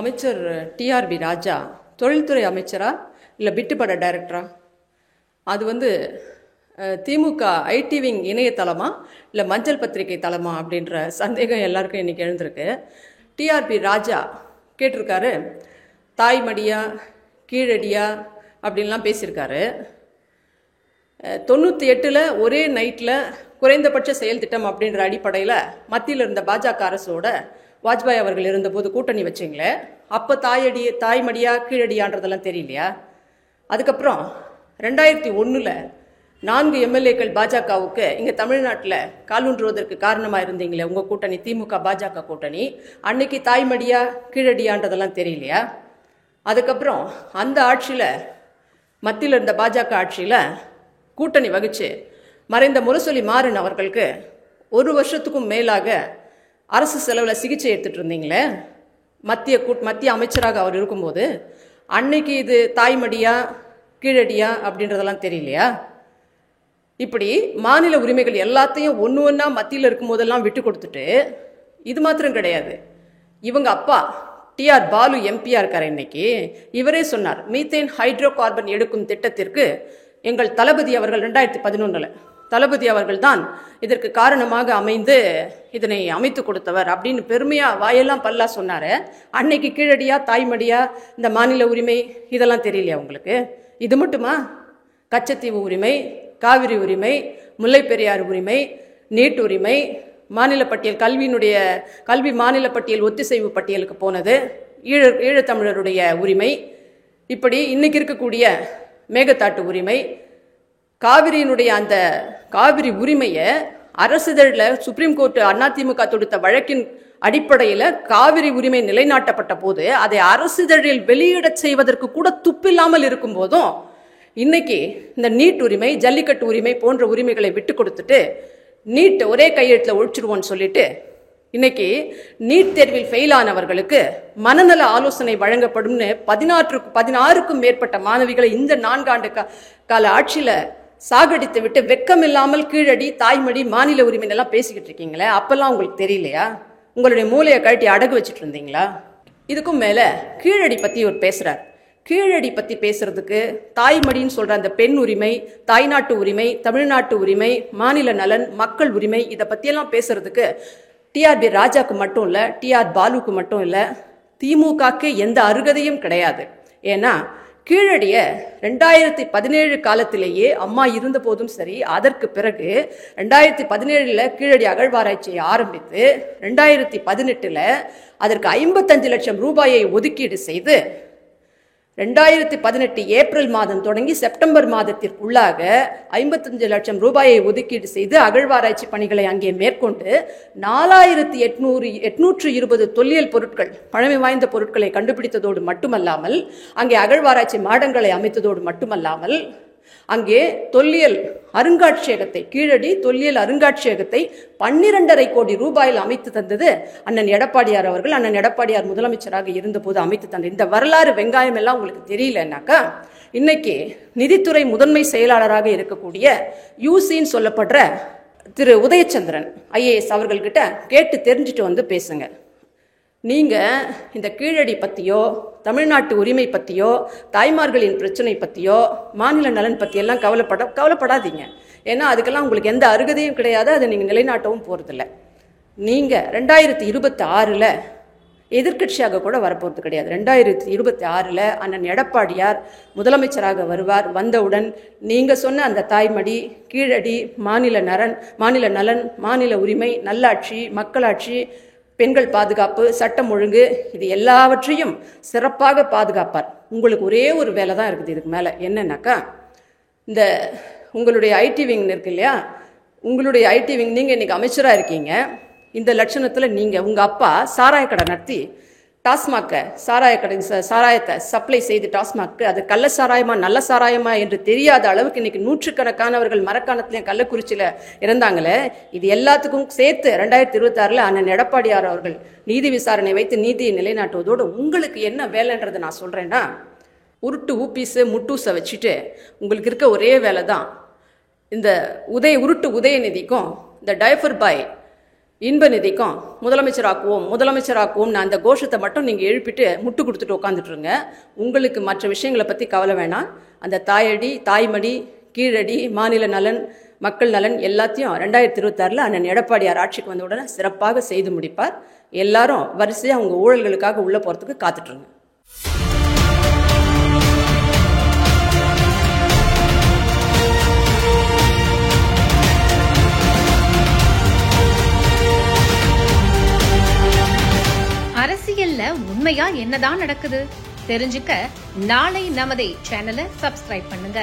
அமைச்சர் டிஆர்பி ராஜா தொழில்துறை அமைச்சரா இல்லை பிட்டுப்பட டைரக்டரா? அது திமுக ஐடி விங் இணையதளமா இல்லை மஞ்சள் பத்திரிகை தளமா அப்படின்ற சந்தேகம் எல்லாருக்கும் இன்றைக்கி எழுந்திருக்கு. டிஆர்பி ராஜா கேட்டிருக்காரு, தாய்மடியா கீழடியா அப்படின்லாம் பேசியிருக்காரு. 98 ஒரே நைட்டில் குறைந்தபட்ச செயல் திட்டம் அப்படின்ற அடிப்படையில் மத்தியில் இருந்த பாஜக அரசோட வாஜ்பாய் அவர்கள் இருந்தபோது கூட்டணி வச்சிங்களே, அப்போ தாய்மடியா கீழடியான்றதெல்லாம் தெரியலையா? அதுக்கப்புறம் 2001 4 எம்எல்ஏக்கள் பாஜகவுக்கு இங்கே தமிழ்நாட்டில் காலூன்றுவதற்கு காரணமாக இருந்தீங்களே உங்கள் கூட்டணி, திமுக பாஜக கூட்டணி, அன்னைக்கு தாய்மடியா கீழடியான்றதெல்லாம் தெரியலையா? அதுக்கப்புறம் அந்த ஆட்சியில், மத்தியில் இருந்த பாஜக ஆட்சியில் கூட்டணி வகிச்சு மறைந்த முரசொலி மாறன் அவர்களுக்கு 1 வருஷத்துக்கும் மேலாக அரசு செலவில் சிகிச்சை எடுத்துகிட்டு இருந்தீங்களே, மத்திய அமைச்சராக அவர் இருக்கும்போது, அன்னைக்கு இது தாய்மடியா கீழடியா அப்படின்றதெல்லாம் தெரியலையா? இப்படி மாநில உரிமைகள் எல்லாத்தையும் ஒன்று ஒன்றா மத்தியில் இருக்கும் போதெல்லாம் விட்டு கொடுத்துட்டு, இது மாத்திரம் கிடையாது, இவங்க அப்பா டிஆர் பாலு எம்பியா இருக்கார் இன்னைக்கு, இவரே சொன்னார், மீத்தேன் ஹைட்ரோ கார்பன் எடுக்கும் திட்டத்திற்கு எங்கள் தளபதி அவர்கள் 2011 தளபதி அவர்கள் தான் இதற்கு காரணமாக அமைந்து இதனை அமைத்து கொடுத்தவர் அப்படின்னு பெருமையாக வாயெல்லாம் பல்லா சொன்னார். அன்னைக்கு கீழடியா தாய்மடியா இந்த மாநில உரிமை இதெல்லாம் தெரியலையா உங்களுக்கு? இது மட்டுமா? கச்சத்தீவு உரிமை, காவிரி உரிமை, முல்லை பெரியாறு உரிமை, நீட் உரிமை, மாநில பட்டியல், கல்வி மாநில பட்டியல் ஒத்திசைவு பட்டியலுக்கு போனது, ஈழத்தமிழருடைய உரிமை, இப்படி இன்னைக்கு இருக்கக்கூடிய மேகத்தாட்டு உரிமை, காவிரியினுடைய அந்த காவிரி உரிமையை அரசிதழில் சுப்ரீம் கோர்ட் அதிமுக தொடுத்த வழக்கின் அடிப்படையில் காவிரி உரிமை நிலைநாட்டப்பட்ட போது அதை அரசிதழில் வெளியிட செய்வதற்கு கூட துப்பில்லாமல் இருக்கும் போதும் இன்னைக்கு இந்த நீட் உரிமை, ஜல்லிக்கட்டு உரிமை போன்ற உரிமைகளை விட்டு கொடுத்துட்டு நீட் ஒரே கையெழுத்தில் ஒழிச்சிருவோன்னு சொல்லிட்டு இன்னைக்கு நீட் தேர்வில் ஃபெயில் ஆனவர்களுக்கு மனநல ஆலோசனை வழங்கப்படும்னு 16க்கும் மேற்பட்ட மாணவிகளை இந்த 4 ஆண்டு கால ஆட்சியில் சாகடித்து விட்டு வெக்கமில்லாமல் கீழடி தாய்மடி மாநில உரிமை எல்லாம் பேசிக்கிட்டு இருக்கீங்களே, அப்பெல்லாம் உங்களுக்கு தெரியலையா? உங்களுடைய மூளையை கழட்டி அடகு வச்சுட்டு இருந்தீங்களா? இதுக்கும் மேலே கீழடி பற்றி ஒரு பேசுகிறார். கீழடி பற்றி பேசுறதுக்கு தாய்மடின்னு சொல்கிற அந்த பெண் உரிமை, தாய்நாட்டு உரிமை, தமிழ்நாட்டு உரிமை, மாநில நலன், மக்கள் உரிமை, இதை பற்றியெல்லாம் பேசுறதுக்கு டிஆர்பி ராஜாக்கு மட்டும் இல்லை, டிஆர் பாலுக்கு மட்டும் இல்லை, திமுகக்கு எந்த அருகதையும் கிடையாது. ஏன்னா கீழடிய 2017 காலத்திலேயே அம்மா இருந்த போதும் சரி, அதற்கு பிறகு 2017 கீழடி அகழ்வாராய்ச்சியை ஆரம்பித்து 2018 அதற்கு 55 லட்சம் ரூபாயை ஒதுக்கீடு செய்து 2018 ஏப்ரல் மாதம் தொடங்கி செப்டம்பர் மாதத்திற்குள்ளாக 55 லட்சம் ரூபாயை ஒதுக்கீடு செய்து அகழ்வாராய்ச்சி பணிகளை அங்கே மேற்கொண்டு 4820 தொல்லியல் பொருட்கள், பழமை வாய்ந்த பொருட்களை கண்டுபிடித்ததோடு மட்டுமல்லாமல், அங்கே அகழ்வாராய்ச்சி மாடங்களை அமைத்ததோடு மட்டுமல்லாமல், அங்கே தொல்லியல் அருங்காட்சியகத்தை, கீழடி தொல்லியல் அருங்காட்சியகத்தை 12.5 கோடி ரூபாயில் அமைத்து தந்தது அண்ணன் எடப்பாடியார் அவர்கள். அண்ணன் எடப்பாடியார் முதலமைச்சராக இருந்தபோது அமைத்து தந்த இந்த வரலாறு வெங்காயம் எல்லாம் உங்களுக்கு தெரியலன்னாக்கா, இன்னைக்கு நிதித்துறை முதன்மை செயலாளராக இருக்கக்கூடிய யூசின்னு சொல்லப்படுற திரு உதயச்சந்திரன் ஐஏஎஸ் அவர்கள்கிட்ட கேட்டு தெரிஞ்சுட்டு வந்து பேசுங்க. நீங்கள் இந்த கீழடி பற்றியோ, தமிழ்நாட்டு உரிமை பற்றியோ, தாய்மார்களின் பிரச்சனை பற்றியோ, மாநில நலன் பற்றியெல்லாம் கவலைப்படாதீங்க. ஏன்னா அதுக்கெல்லாம் உங்களுக்கு எந்த அருகதையும் கிடையாது, அதை நீங்கள் நிலைநாட்டவும் போகிறதில்ல. நீங்கள் 2026 எதிர்க்கட்சியாக கூட வரப்போகிறது கிடையாது. 2026 அண்ணன் எடப்பாடியார் முதலமைச்சராக வருவார். வந்தவுடன் நீங்கள் சொன்ன அந்த தாய்மடி, கீழடி, மாநில நலன், மாநில உரிமை, நல்லாட்சி, மக்களாட்சி, பெண்கள் பாதுகாப்பு, சட்டம் ஒழுங்கு, இது எல்லாவற்றையும் சிறப்பாக பாதுகாப்பார். உங்களுக்கு ஒரே ஒரு வேலை தான் இருக்குது இதுக்கு மேலே. என்னன்னாக்கா, இந்த உங்களுடைய ஐடி விங் இருக்கு இல்லையா, உங்களுடைய ஐடி விங், நீங்கள் இன்றைக்கி அமைச்சராக இருக்கீங்க. இந்த லட்சணத்தில் நீங்கள், உங்கள் அப்பா சாராய கடை நடத்தி டாஸ்மாக்கை, சாராயத்தை சப்ளை செய்து டாஸ்மாக்கு அது கள்ள சாராயமா நல்ல சாராயமா என்று தெரியாத அளவுக்கு இன்னைக்கு நூற்றுக்கணக்கானவர்கள் மரக்காணத்திலையும் கள்ளக்குறிச்சியில் இறந்தாங்களே, இது எல்லாத்துக்கும் சேர்த்து 2026 அண்ணன் எடப்பாடியார் அவர்கள் நீதி விசாரணை வைத்து நீதியை நிலைநாட்டுவதோடு உங்களுக்கு என்ன வேலைன்றதை நான் சொல்கிறேன்னா, உருட்டு ஊப்பீஸு முட்டூஸை வச்சுட்டு உங்களுக்கு இருக்க ஒரே வேலை தான் இந்த உருட்டு உதயநிதிக்கும் இந்த டைஃபர் பாய் இன்ப நிதிக்கும் முதலமைச்சராக்குவோம் அந்த கோஷத்தை மட்டும் நீங்கள் எழுப்பிட்டு முட்டு கொடுத்துட்டு உட்காந்துட்டுருங்க. உங்களுக்கு மற்ற விஷயங்களை பற்றி கவலை வேணாம். அந்த தாயடி, தாய்மடி, கீழடி, மாநில நலன், மக்கள் நலன் எல்லாத்தையும் 2026 அண்ணன் எடப்பாடியார் ஆட்சிக்கு வந்த உடனே சிறப்பாக செய்து முடிப்பார். எல்லாரும் வரிசையாக அவங்க ஊழல்களுக்காக உள்ளே போகிறதுக்கு காத்துட்ருங்க. அரசியல்ல உண்மையா என்னதான் நடக்குது தெரிஞ்சுக்க நாளை நமதே சேனலை சப்ஸ்கிரைப் பண்ணுங்க.